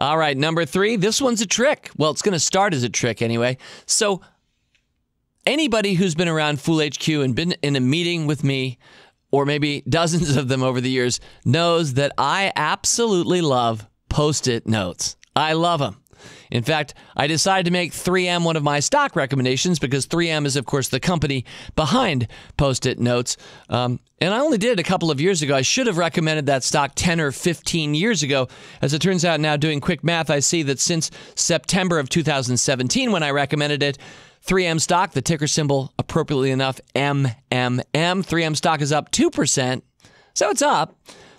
All right, number 3, this one's a trick. Well, it's going to start as a trick anyway. So anybody who's been around Fool HQ and been in a meeting with me, or maybe dozens of them over the years, knows that I absolutely love Post-it notes. I love them. In fact, I decided to make 3M one of my stock recommendations because 3M is, of course, the company behind Post-it notes. And I only did it a couple of years ago. I should have recommended that stock 10 or 15 years ago. As it turns out now, doing quick math, I see that since September of 2017, when I recommended it, 3M stock, the ticker symbol, appropriately enough, MMM, 3M stock is up 2%. So it's up.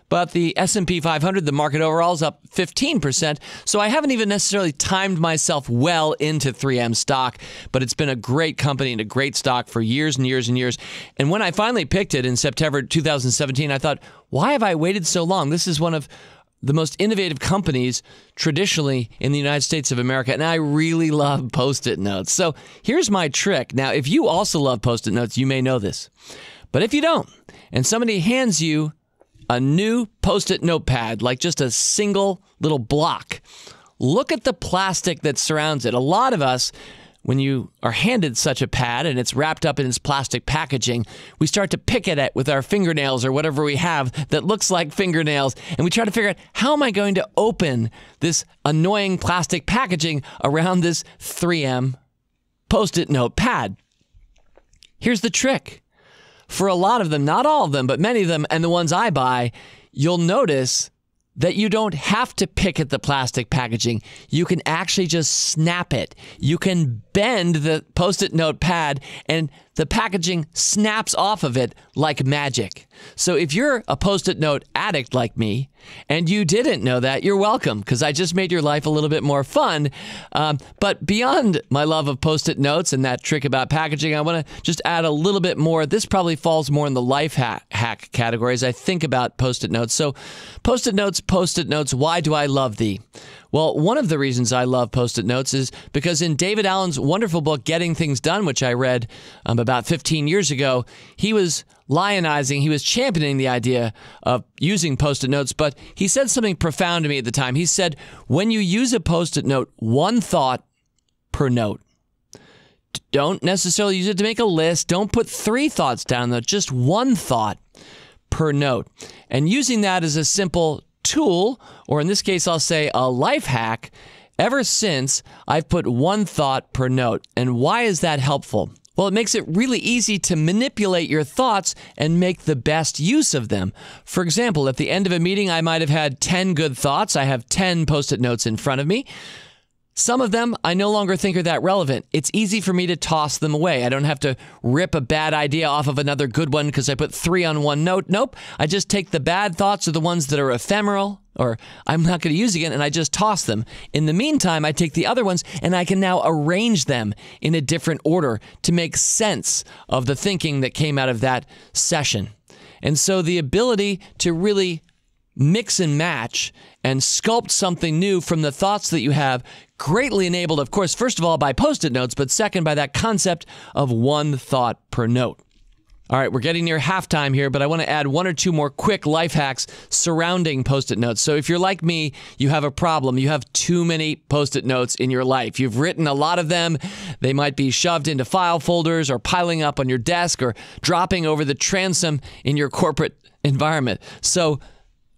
But the S&P 500, the market overall, is up 15%. So I haven't even necessarily timed myself well into 3M stock, but it's been a great company and a great stock for years and years and years. And when I finally picked it in September 2017, I thought, why have I waited so long? This is one of the most innovative companies traditionally in the United States of America, and I really love Post-it notes. So here's my trick. Now, if you also love Post-it notes, you may know this. But if you don't, and somebody hands you a new Post-it notepad, like just a single little block, look at the plastic that surrounds it. A lot of us, when you are handed such a pad and it's wrapped up in its plastic packaging, we start to pick at it with our fingernails or whatever we have that looks like fingernails, and we try to figure out, how am I going to open this annoying plastic packaging around this 3M Post-it notepad? Here's the trick. For a lot of them, not all of them, but many of them, and the ones I buy, you'll notice that you don't have to pick at the plastic packaging. You can actually just snap it. You can bend the Post-it note pad and the packaging snaps off of it like magic. So if you're a Post-it note addict like me, and you didn't know that, you're welcome, because I just made your life a little bit more fun. But beyond my love of Post-it notes and that trick about packaging, I want to just add a little bit more. This probably falls more in the life hack category as I think about Post-it notes. So Post-it notes, why do I love thee? Well, one of the reasons I love Post-it notes is because in David Allen's wonderful book, Getting Things Done, which I read about 15 years ago, he was lionizing, he was championing the idea of using Post-it notes, but he said something profound to me at the time. He said, when you use a Post-it note, one thought per note. Don't necessarily use it to make a list. Don't put 3 thoughts down, though. Just one thought per note. And using that as a simple tool, or in this case, I'll say a life hack, ever since I've put one thought per note. And why is that helpful? Well, it makes it really easy to manipulate your thoughts and make the best use of them. For example, at the end of a meeting, I might have had 10 good thoughts. I have 10 Post-it notes in front of me. Some of them I no longer think are that relevant. It's easy for me to toss them away. I don't have to rip a bad idea off of another good one because I put 3 on one note. Nope. I just take the bad thoughts or the ones that are ephemeral or I'm not going to use again, and I just toss them. In the meantime, I take the other ones and I can now arrange them in a different order to make sense of the thinking that came out of that session. And so the ability to really mix and match and sculpt something new from the thoughts that you have, greatly enabled, of course, first of all, by Post-it notes, but second, by that concept of one thought per note. All right, we're getting near halftime here, but I want to add 1 or 2 more quick life hacks surrounding Post-it notes. So if you're like me, you have a problem. You have too many Post-it notes in your life. You've written a lot of them. They might be shoved into file folders or piling up on your desk or dropping over the transom in your corporate environment. So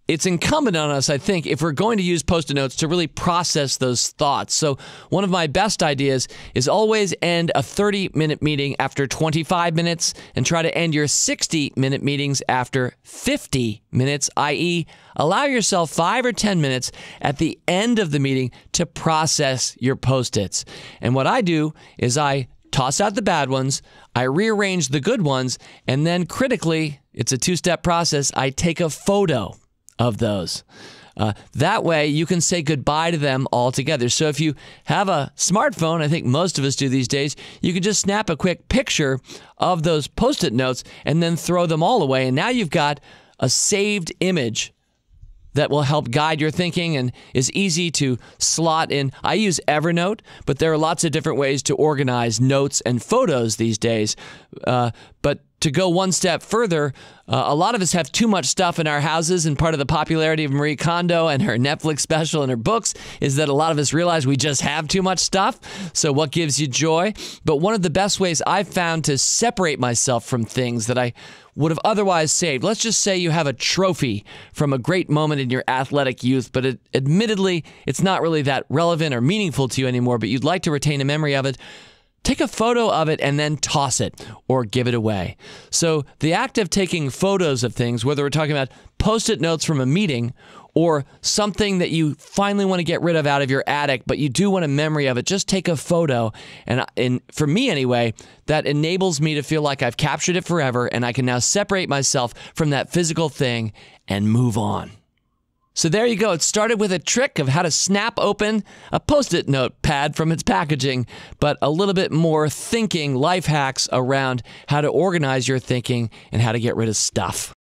it's incumbent on us, I think, if we're going to use Post-it notes to really process those thoughts. So one of my best ideas is always end a 30-minute meeting after 25 minutes and try to end your 60-minute meetings after 50 minutes, i.e., allow yourself 5 or 10 minutes at the end of the meeting to process your Post-its. And what I do is I toss out the bad ones, I rearrange the good ones, and then critically, it's a 2-step process, I take a photo of those. That way you can say goodbye to them altogether. So if you have a smartphone, I think most of us do these days, you can just snap a quick picture of those Post-it notes and then throw them all away. And now you've got a saved image that will help guide your thinking and is easy to slot in. I use Evernote, but there are lots of different ways to organize notes and photos these days. But to go one step further, a lot of us have too much stuff in our houses, and part of the popularity of Marie Kondo and her Netflix special and her books is that a lot of us realize we just have too much stuff. So what gives you joy? But one of the best ways I've found to separate myself from things that I would have otherwise saved. Let's just say you have a trophy from a great moment in your athletic youth, but admittedly, it's not really that relevant or meaningful to you anymore, but you'd like to retain a memory of it. Take a photo of it and then toss it or give it away. So the act of taking photos of things, whether we're talking about Post-it notes from a meeting or something that you finally want to get rid of out of your attic, but you do want a memory of it, just take a photo. And for me anyway, that enables me to feel like I've captured it forever and I can now separate myself from that physical thing and move on. So there you go. It started with a trick of how to snap open a Post-it note pad from its packaging, but a little bit more thinking, life hacks around how to organize your thinking and how to get rid of stuff.